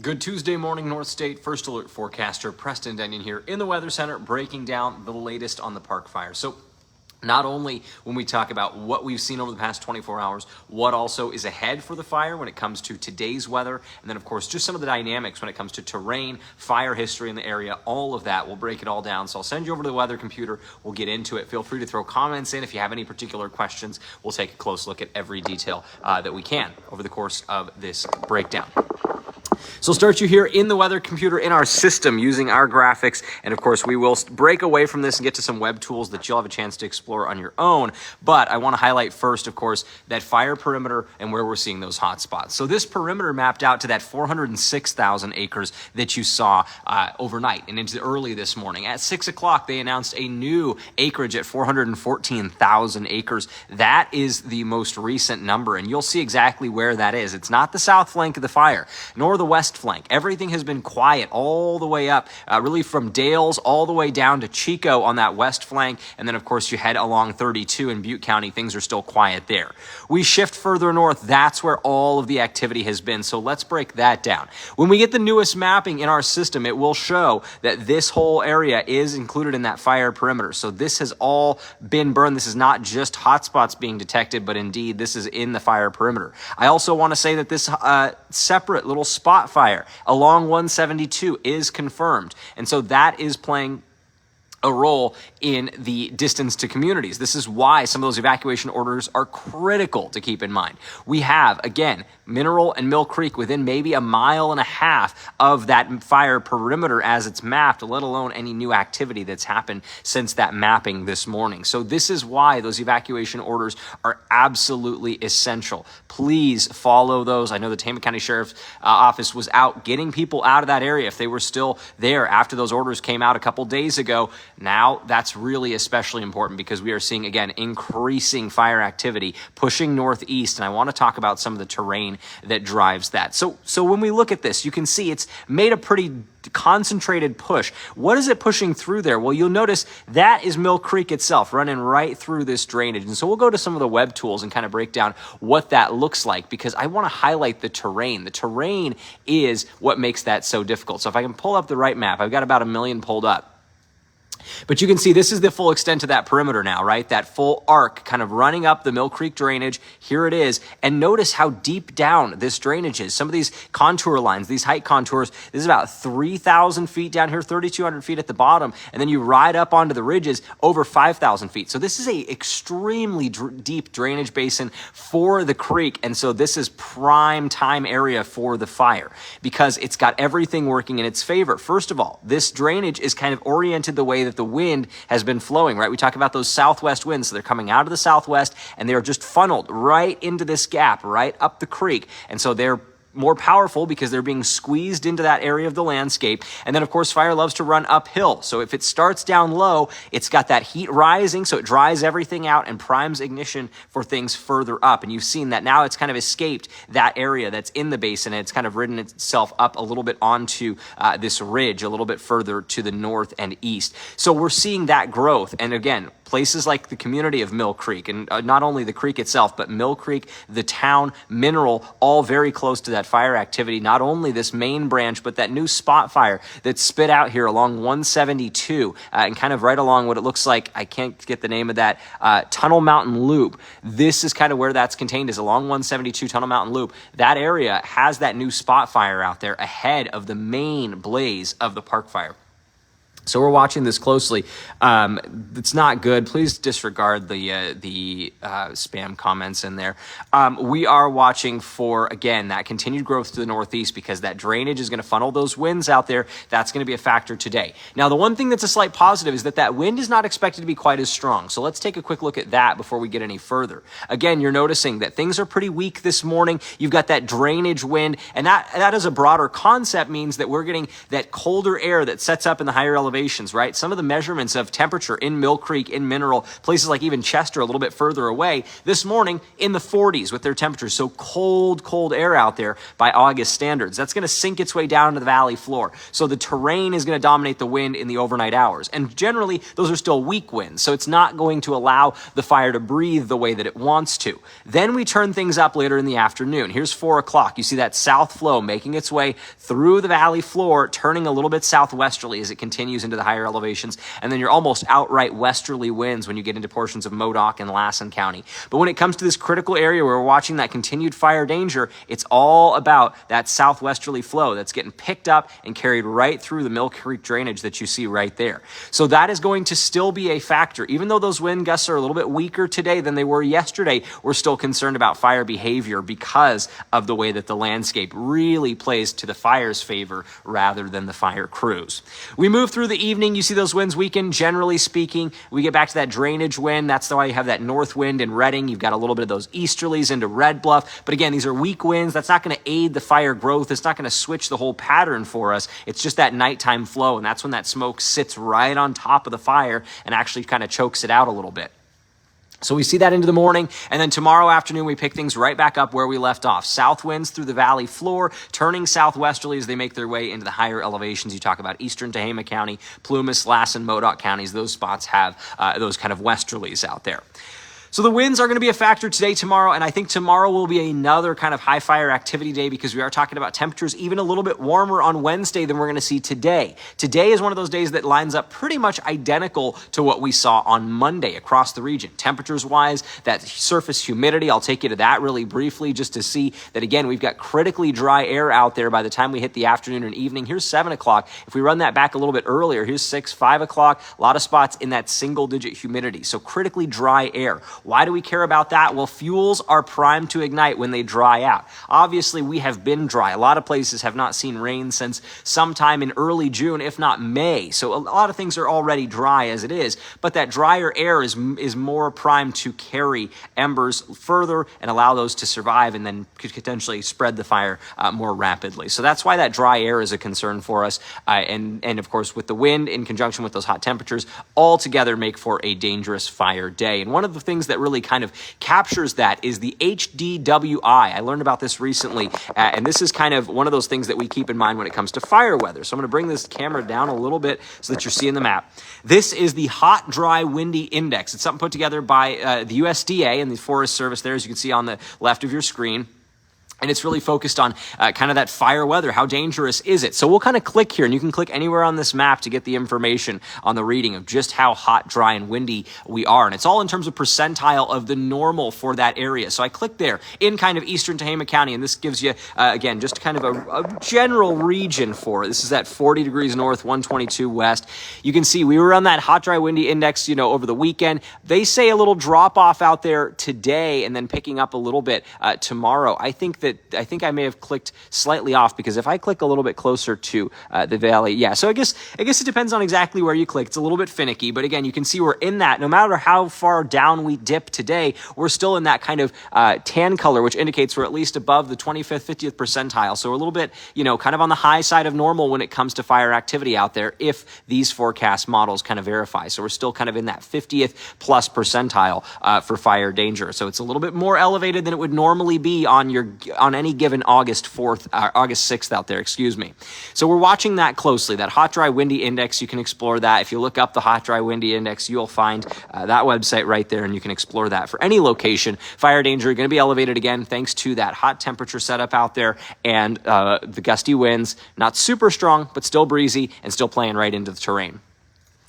Good Tuesday morning, North State. First alert forecaster Preston Donion here in the Weather Center, breaking down the latest on the park fire. So not only when we talk about what we've seen over the past 24 hours, what also is ahead for the fire when it comes to today's weather, and then of course just some of the dynamics when it comes to terrain, fire history in the area, all of that. We'll break it all down. So I'll send you over to the weather computer. We'll get into it. Feel free to throw comments in if you have any particular questions. We'll take a close look at every detail that we can over the course of this breakdown. So I'll start you here in the weather computer in our system using our graphics. And of course, we will break away from this and get to some web tools that you'll have a chance to explore on your own. But I want to highlight first, of course, that fire perimeter and where we're seeing those hot spots. So this perimeter mapped out to that 406,000 acres that you saw overnight and into early this morning. At 6 o'clock, they announced a new acreage at 414,000 acres. That is the most recent number, and you'll see exactly where that is. It's not the south flank of the fire, nor the west flank. Everything has been quiet all the way up, really from Dales all the way down to Chico on that west flank. And then, of course, you head along 32 in Butte County. Things are still quiet there. We shift further north. That's where all of the activity has been. So let's break that down. When we get the newest mapping in our system, it will show that this whole area is included in that fire perimeter. So this has all been burned. This is not just hotspots being detected, but indeed this is in the fire perimeter. I also want to say that this separate little spot fire along 172 is confirmed. And so that is playing a role in the distance to communities. This is why some of those evacuation orders are critical to keep in mind. We have, again, Mineral and Mill Creek within maybe a mile and a half of that fire perimeter as it's mapped, let alone any new activity that's happened since that mapping this morning. So this is why those evacuation orders are absolutely essential. Please follow those. I know the Tama County Sheriff's Office was out getting people out of that area if they were still there after those orders came out a couple days ago. Now, that's really especially important because we are seeing, again, increasing fire activity pushing northeast, and I want to talk about some of the terrain that drives that. So when we look at this, you can see it's made a pretty concentrated push. What is it pushing through there? Well, you'll notice that is Mill Creek itself running right through this drainage. And so we'll go to some of the web tools and kind of break down what that looks like because I want to highlight the terrain. The terrain is what makes that so difficult. So if I can pull up the right map, I've got about 1 million pulled up. But you can see this is the full extent of that perimeter now, right? That full arc kind of running up the Mill Creek drainage. Here it is. And notice how deep down this drainage is. Some of these contour lines, these height contours, this is about 3,000 feet down here, 3,200 feet at the bottom. And then you ride up onto the ridges over 5,000 feet. So this is a extremely deep drainage basin for the creek. And so this is prime time area for the fire because it's got everything working in its favor. First of all, this drainage is kind of oriented the way that the wind has been flowing, right? We talk about those southwest winds. So they're coming out of the southwest and they are just funneled right into this gap, right up the creek. And so they're more powerful because they're being squeezed into that area of the landscape. And then, of course, fire loves to run uphill. So if it starts down low, it's got that heat rising, so it dries everything out and primes ignition for things further up. And you've seen that now it's kind of escaped that area that's in the basin, and it's kind of ridden itself up a little bit onto this ridge a little bit further to the north and east. So we're seeing that growth. And again, places like the community of Mill Creek, and not only the creek itself, but Mill Creek, the town, Mineral, all very close to that fire activity. Not only this main branch, but that new spot fire that's spit out here along 172 and kind of right along what it looks like, I can't get the name of that, Tunnel Mountain Loop. This is kind of where that's contained, is along 172 Tunnel Mountain Loop. That area has that new spot fire out there ahead of the main blaze of the park fire. So we're watching this closely. It's not good. Please disregard the spam comments in there. We are watching for, again, that continued growth to the northeast because that drainage is going to funnel those winds out there. That's going to be a factor today. Now, the one thing that's a slight positive is that wind is not expected to be quite as strong. So let's take a quick look at that before we get any further. Again, you're noticing that things are pretty weak this morning. You've got that drainage wind, and that as a broader concept means that we're getting that colder air that sets up in the higher elevation elevations, right? Some of the measurements of temperature in Mill Creek, in Mineral, places like even Chester, a little bit further away, this morning in the 40s with their temperatures. So cold air out there by August standards. That's going to sink its way down to the valley floor. So the terrain is going to dominate the wind in the overnight hours. And generally, those are still weak winds. So it's not going to allow the fire to breathe the way that it wants to. Then we turn things up later in the afternoon. Here's 4 o'clock. You see that south flow making its way through the valley floor, turning a little bit southwesterly as it continues into the higher elevations. And then you're almost outright westerly winds when you get into portions of Modoc and Lassen County. But when it comes to this critical area where we're watching that continued fire danger, it's all about that southwesterly flow that's getting picked up and carried right through the Mill Creek drainage that you see right there. So that is going to still be a factor. Even though those wind gusts are a little bit weaker today than they were yesterday, we're still concerned about fire behavior because of the way that the landscape really plays to the fire's favor rather than the fire crews. We move through the evening. You see those winds weaken. Generally speaking, we get back to that drainage wind. That's why you have that north wind in Reading. You've got a little bit of those easterlies into Red Bluff. But again, these are weak winds. That's not going to aid the fire growth. It's not going to switch the whole pattern for us. It's just that nighttime flow. And that's when that smoke sits right on top of the fire and actually kind of chokes it out a little bit. So we see that into the morning, and then tomorrow afternoon we pick things right back up where we left off. South winds through the valley floor, turning southwesterly as they make their way into the higher elevations. You talk about eastern Tehama County, Plumas, Lassen, Modoc counties. Those spots have those kind of westerlies out there. So the winds are going to be a factor today, tomorrow, and I think tomorrow will be another kind of high fire activity day because we are talking about temperatures even a little bit warmer on Wednesday than we're going to see today. Today is one of those days that lines up pretty much identical to what we saw on Monday across the region. Temperatures-wise, that surface humidity, I'll take you to that really briefly just to see that, again, we've got critically dry air out there by the time we hit the afternoon and evening. Here's 7 o'clock. If we run that back a little bit earlier, here's 6, 5 o'clock, a lot of spots in that single-digit humidity. So critically dry air. Why do we care about that? Well, fuels are primed to ignite when they dry out. Obviously, we have been dry. A lot of places have not seen rain since sometime in early June, if not May. So a lot of things are already dry as it is, but that drier air is more primed to carry embers further and allow those to survive and then could potentially spread the fire more rapidly. So that's why that dry air is a concern for us. And of course, with the wind in conjunction with those hot temperatures, all together make for a dangerous fire day. And one of the things that really kind of captures that is the HDWI. I learned about this recently, and this is kind of one of those things that we keep in mind when it comes to fire weather. So I'm going to bring this camera down a little bit so that you're seeing the map. This is the Hot, Dry, Windy Index. It's something put together by the USDA and the Forest Service there, as you can see on the left of your screen. And it's really focused on kind of that fire weather. How dangerous is it? So we'll kind of click here, and you can click anywhere on this map to get the information on the reading of just how hot, dry, and windy we are. And it's all in terms of percentile of the normal for that area. So I click there in kind of eastern Tehama County, and this gives you, again, just kind of a general region for it. This is at 40 degrees north, 122 west. You can see we were on that hot, dry, windy index, over the weekend. They say a little drop off out there today and then picking up a little bit tomorrow. I think I may have clicked slightly off because if I click a little bit closer to the valley, yeah. So I guess it depends on exactly where you click. It's a little bit finicky, but again, you can see we're in that. No matter how far down we dip today, we're still in that kind of tan color, which indicates we're at least above the 25th, 50th percentile. So we're a little bit, kind of on the high side of normal when it comes to fire activity out there if these forecast models kind of verify. So we're still kind of in that 50th plus percentile for fire danger. So it's a little bit more elevated than it would normally be on any given August 6th out there, excuse me. So we're watching that closely, that hot, dry, windy index. You can explore that. If you look up the hot, dry, windy index, you'll find that website right there, and you can explore that for any location. Fire danger going to be elevated again thanks to that hot temperature setup out there and the gusty winds, not super strong, but still breezy and still playing right into the terrain.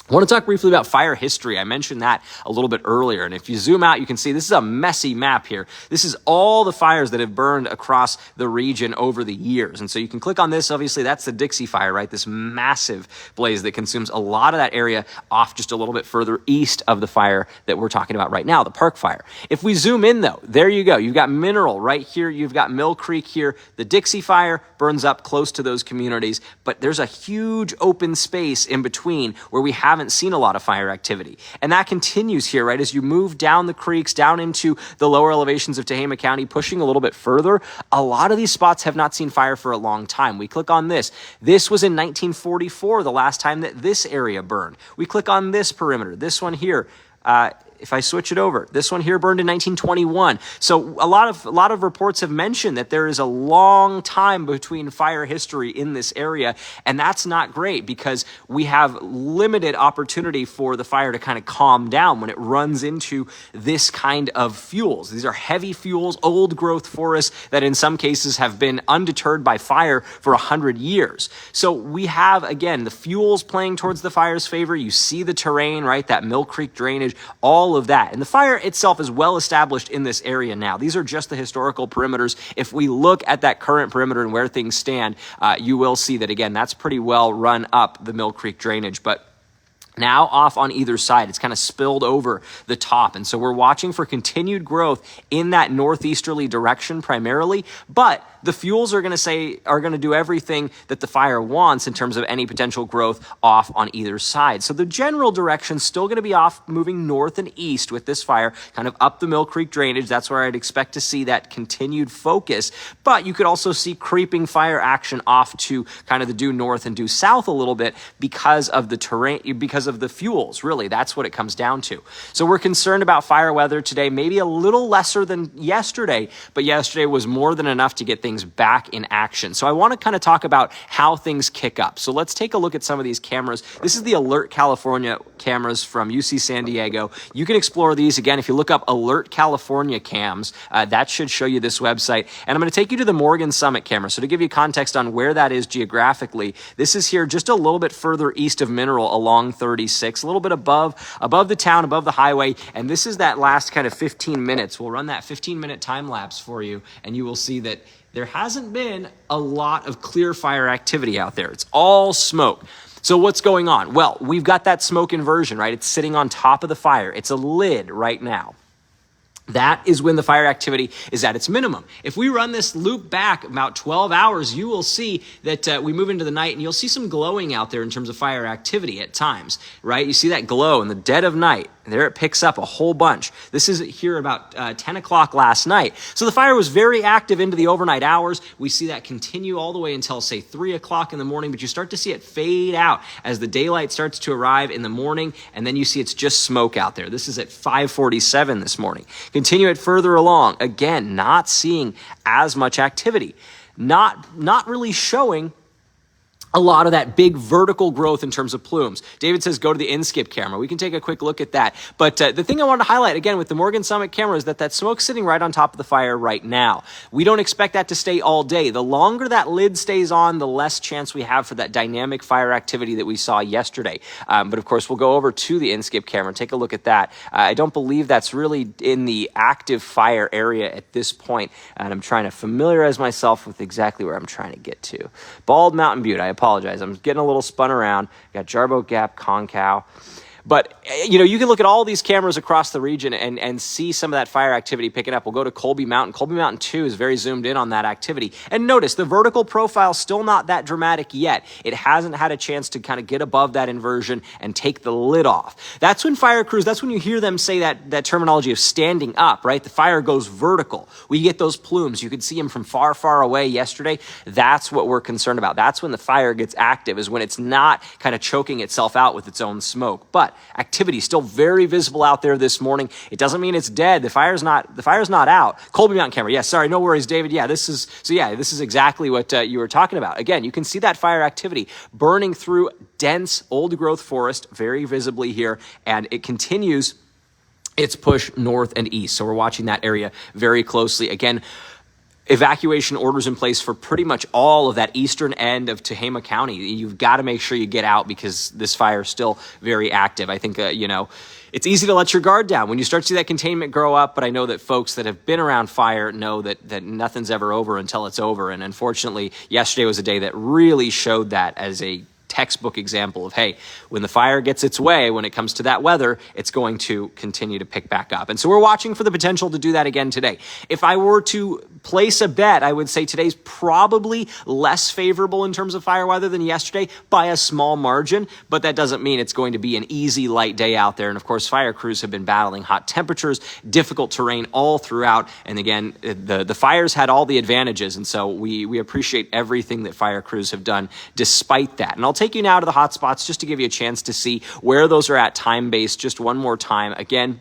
I want to talk briefly about fire history. I mentioned that a little bit earlier. And if you zoom out, you can see this is a messy map here. This is all the fires that have burned across the region over the years. And so you can click on this. Obviously, that's the Dixie Fire, right? This massive blaze that consumes a lot of that area off just a little bit further east of the fire that we're talking about right now, the Park Fire. If we zoom in, though, there you go. You've got Mineral right here. You've got Mill Creek here. The Dixie Fire burns up close to those communities, but there's a huge open space in between where we have haven't seen a lot of fire activity. And that continues here, right? As you move down the creeks, down into the lower elevations of Tehama County, pushing a little bit further, a lot of these spots have not seen fire for a long time. We click on this. This was in 1944, the last time that this area burned. We click on this perimeter, this one here. If I switch it over, this one here burned in 1921. So a lot of reports have mentioned that there is a long time between fire history in this area, and that's not great because we have limited opportunity for the fire to kind of calm down when it runs into this kind of fuels. These are heavy fuels, old growth forests that in some cases have been undeterred by fire for 100 years. So we have, again, the fuels playing towards the fire's favor. You see the terrain, right? That Mill Creek drainage, all of that. And the fire itself is well established in this area now. These are just the historical perimeters. If we look at that current perimeter and where things stand, you will see that, again, that's pretty well run up the Mill Creek drainage. But now off on either side, it's kind of spilled over the top. And so we're watching for continued growth in that northeasterly direction primarily, but the fuels are going to do everything that the fire wants in terms of any potential growth off on either side. So the general direction still going to be off, moving north and east with this fire, kind of up the Mill Creek drainage. That's where I'd expect to see that continued focus. But you could also see creeping fire action off to kind of the due north and due south a little bit because of the terrain, because of the fuels, really. That's what it comes down to. So we're concerned about fire weather today, maybe a little lesser than yesterday, but yesterday was more than enough to get things back in action. So I want to kind of talk about how things kick up. So let's take a look at some of these cameras. This is the Alert California cameras from UC San Diego. You can explore these. Again, if you look up Alert California cams, that should show you this website. And I'm going to take you to the Morgan Summit camera. So to give you context on where that is geographically, this is here just a little bit further east of Mineral along 36, a little bit above the town, above the highway. And this is that last kind of 15 minutes. We'll run that 15-minute time lapse for you, and you will see that there hasn't been a lot of clear fire activity out there. It's all smoke. So what's going on? Well, we've got that smoke inversion, right? It's sitting on top of the fire. It's a lid right now. That is when the fire activity is at its minimum. If we run this loop back about 12 hours, you will see that we move into the night and you'll see some glowing out there in terms of fire activity at times, right? You see that glow in the dead of night. There it picks up a whole bunch. This is here about 10 o'clock last night. So the fire was very active into the overnight hours. We see that continue all the way until, say, 3 o'clock in the morning, but you start to see it fade out as the daylight starts to arrive in the morning, and then you see it's just smoke out there. This is at 5:47 this morning. Continue it further along. Again, not seeing as much activity. Not really showing a lot of that big vertical growth in terms of plumes. David says, go to the InSkip camera. We can take a quick look at that. But the thing I wanted to highlight, again, with the Morgan Summit camera is that smoke's sitting right on top of the fire right now. We don't expect that to stay all day. The longer that lid stays on, the less chance we have for that dynamic fire activity that we saw yesterday. But of course, we'll go over to the InSkip camera and take a look at that. I don't believe that's really in the active fire area at this point, and I'm trying to familiarize myself with exactly where I'm trying to get to. Bald Mountain Butte, I apologize. I'm getting a little spun around. Got Jarbo Gap, Concow. But, you know, you can look at all these cameras across the region and see some of that fire activity picking up. We'll go to Colby Mountain. Colby Mountain 2 is very zoomed in on that activity. And notice the vertical profile still not that dramatic yet. It hasn't had a chance to kind of get above that inversion and take the lid off. That's when fire crews, that's when you hear them say that terminology of standing up, right? The fire goes vertical. We get those plumes. You could see them from far, far away yesterday. That's what we're concerned about. That's when the fire gets active, is when it's not kind of choking itself out with its own smoke. But activity still very visible out there this morning. It doesn't mean it's dead. The fire's not out. Colby Mountain camera. Yes, sorry, no worries, David. Yeah, this is exactly what you were talking about. Again, you can see that fire activity burning through dense old growth forest very visibly here, and it continues its push north and east. So we're watching that area very closely. Again, evacuation orders in place for pretty much all of that eastern end of Tehama County. You've got to make sure you get out because this fire is still very active. I think, it's easy to let your guard down when you start to see that containment grow up, but I know that folks that have been around fire know that nothing's ever over until it's over. And unfortunately, yesterday was a day that really showed that as a textbook example of, hey, when the fire gets its way, when it comes to that weather, it's going to continue to pick back up. And so we're watching for the potential to do that again today. If I were to place a bet, I would say today's probably less favorable in terms of fire weather than yesterday by a small margin, but that doesn't mean it's going to be an easy, light day out there. And of course, fire crews have been battling hot temperatures, difficult terrain all throughout. And again, the fires had all the advantages. And so we appreciate everything that fire crews have done despite that. And I'll take you now to the hot spots just to give you a chance to see where those are at time-based just one more time. Again,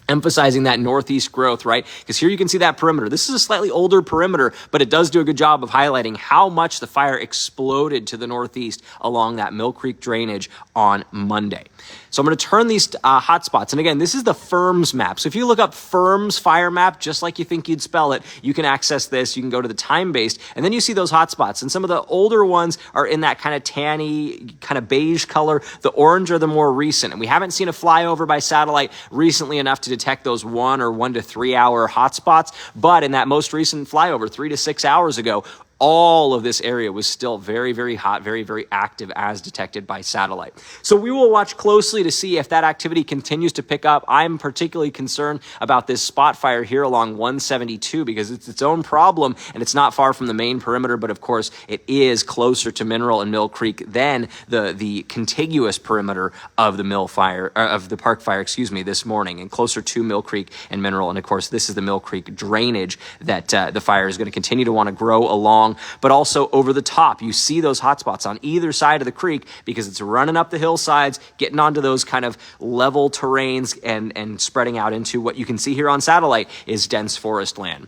emphasizing that northeast growth, right? Because here you can see that perimeter. This is a slightly older perimeter, but it does do a good job of highlighting how much the fire exploded to the northeast along that Mill Creek drainage on Monday. So I'm going to turn these hot spots. And again, this is the FIRMS map. So if you look up FIRMS fire map, just like you think you'd spell it, you can access this. You can go to the time-based, and then you see those hot spots. And some of the older ones are in that kind of tanny, kind of beige color. The orange are the more recent. And we haven't seen a flyover by satellite recently enough to detect those 1 or 1 to 3 hour hot spots. But in that most recent flyover, 3 to 6 hours ago, all of this area was still very, very hot, very, very active as detected by satellite. So we will watch closely to see if that activity continues to pick up. I'm particularly concerned about this spot fire here along 172 because it's its own problem and it's not far from the main perimeter, but of course it is closer to Mineral and Mill Creek than the contiguous perimeter of the Mill fire, of the Park fire, this morning, and closer to Mill Creek and Mineral. And of course, this is the Mill Creek drainage that the fire is going to continue to want to grow along. But also over the top, you see those hot spots on either side of the creek because it's running up the hillsides, getting onto those kind of level terrains and spreading out into what you can see here on satellite is dense forest land.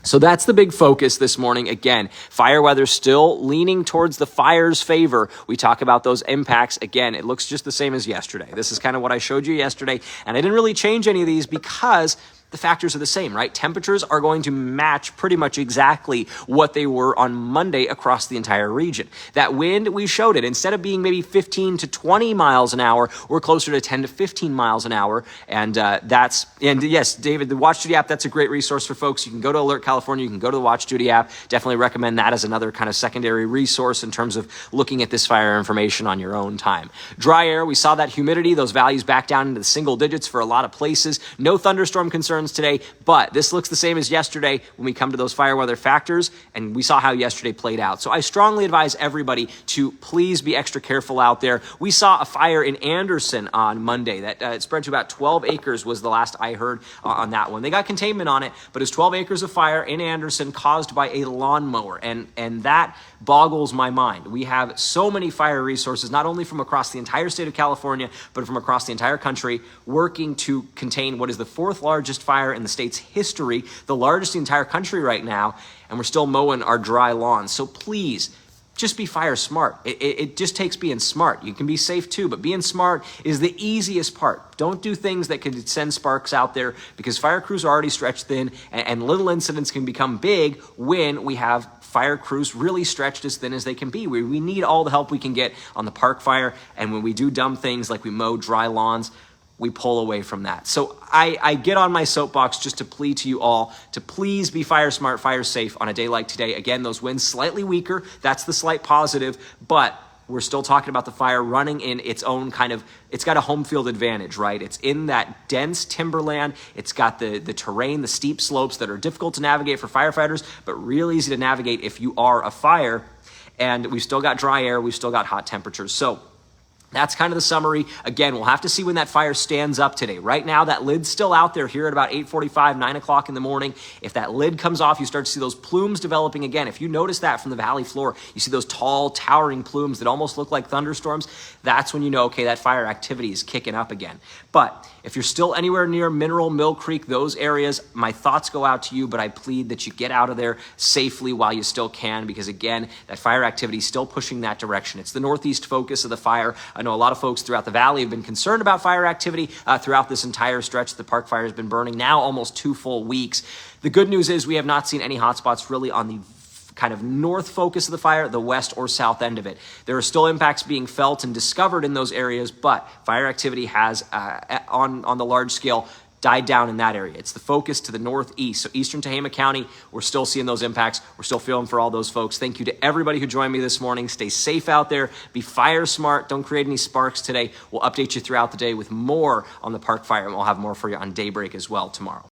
So that's the big focus this morning. Again, fire weather still leaning towards the fire's favor. We talk about those impacts. Again, it looks just the same as yesterday. This is kind of what I showed you yesterday, and I didn't really change any of these because the factors are the same, right? Temperatures are going to match pretty much exactly what they were on Monday across the entire region. That wind, we showed it. Instead of being maybe 15 to 20 miles an hour, we're closer to 10 to 15 miles an hour. And and yes, David, the Watch Duty app, that's a great resource for folks. You can go to Alert California, you can go to the Watch Duty app. Definitely recommend that as another kind of secondary resource in terms of looking at this fire information on your own time. Dry air, we saw that humidity, those values back down into the single digits for a lot of places. No thunderstorm concerns today, but this looks the same as yesterday when we come to those fire weather factors, and we saw how yesterday played out. So I strongly advise everybody to please be extra careful out there. We saw a fire in Anderson on Monday that it spread to about 12 acres was the last I heard on that one. They got containment on it, but it's 12 acres of fire in Anderson caused by a lawnmower, and that boggles my mind. We have so many fire resources, not only from across the entire state of California, but from across the entire country, working to contain what is the 4th largest fire in the state's history, the largest in the entire country right now, and we're still mowing our dry lawns. So please, just be fire smart. It just takes being smart. You can be safe too, but being smart is the easiest part. Don't do things that could send sparks out there because fire crews are already stretched thin, and little incidents can become big when we have fire crews really stretched as thin as they can be. We need all the help we can get on the Park fire, and when we do dumb things like we mow dry lawns, we pull away from that. So I get on my soapbox just to plead to you all to please be fire smart, fire safe on a day like today. Again, those winds slightly weaker. That's the slight positive, but we're still talking about the fire running in its own kind of, it's got a home field advantage, right? It's in that dense timberland. It's got the terrain, the steep slopes that are difficult to navigate for firefighters, but real easy to navigate if you are a fire. And we've still got dry air. We've still got hot temperatures. So that's kind of the summary. Again, we'll have to see when that fire stands up today. Right now, that lid's still out there here at about 8:45, 9 o'clock in the morning. If that lid comes off, you start to see those plumes developing again. If you notice that from the valley floor, you see those tall, towering plumes that almost look like thunderstorms. That's when you know, okay, that fire activity is kicking up again. But if you're still anywhere near Mineral, Mill Creek, those areas, my thoughts go out to you, but I plead that you get out of there safely while you still can, because again, that fire activity is still pushing that direction. It's the northeast focus of the fire. I know a lot of folks throughout the valley have been concerned about fire activity throughout this entire stretch. The Park fire has been burning now almost 2 full weeks. The good news is we have not seen any hotspots really on the kind of north focus of the fire, the west or south end of it. There are still impacts being felt and discovered in those areas, but fire activity has on the large scale died down in that area. It's the focus to the northeast. So eastern Tehama County, we're still seeing those impacts. We're still feeling for all those folks. Thank you to everybody who joined me this morning. Stay safe out there. Be fire smart. Don't create any sparks today. We'll update you throughout the day with more on the Park Fire, and we'll have more for you on Daybreak as well tomorrow.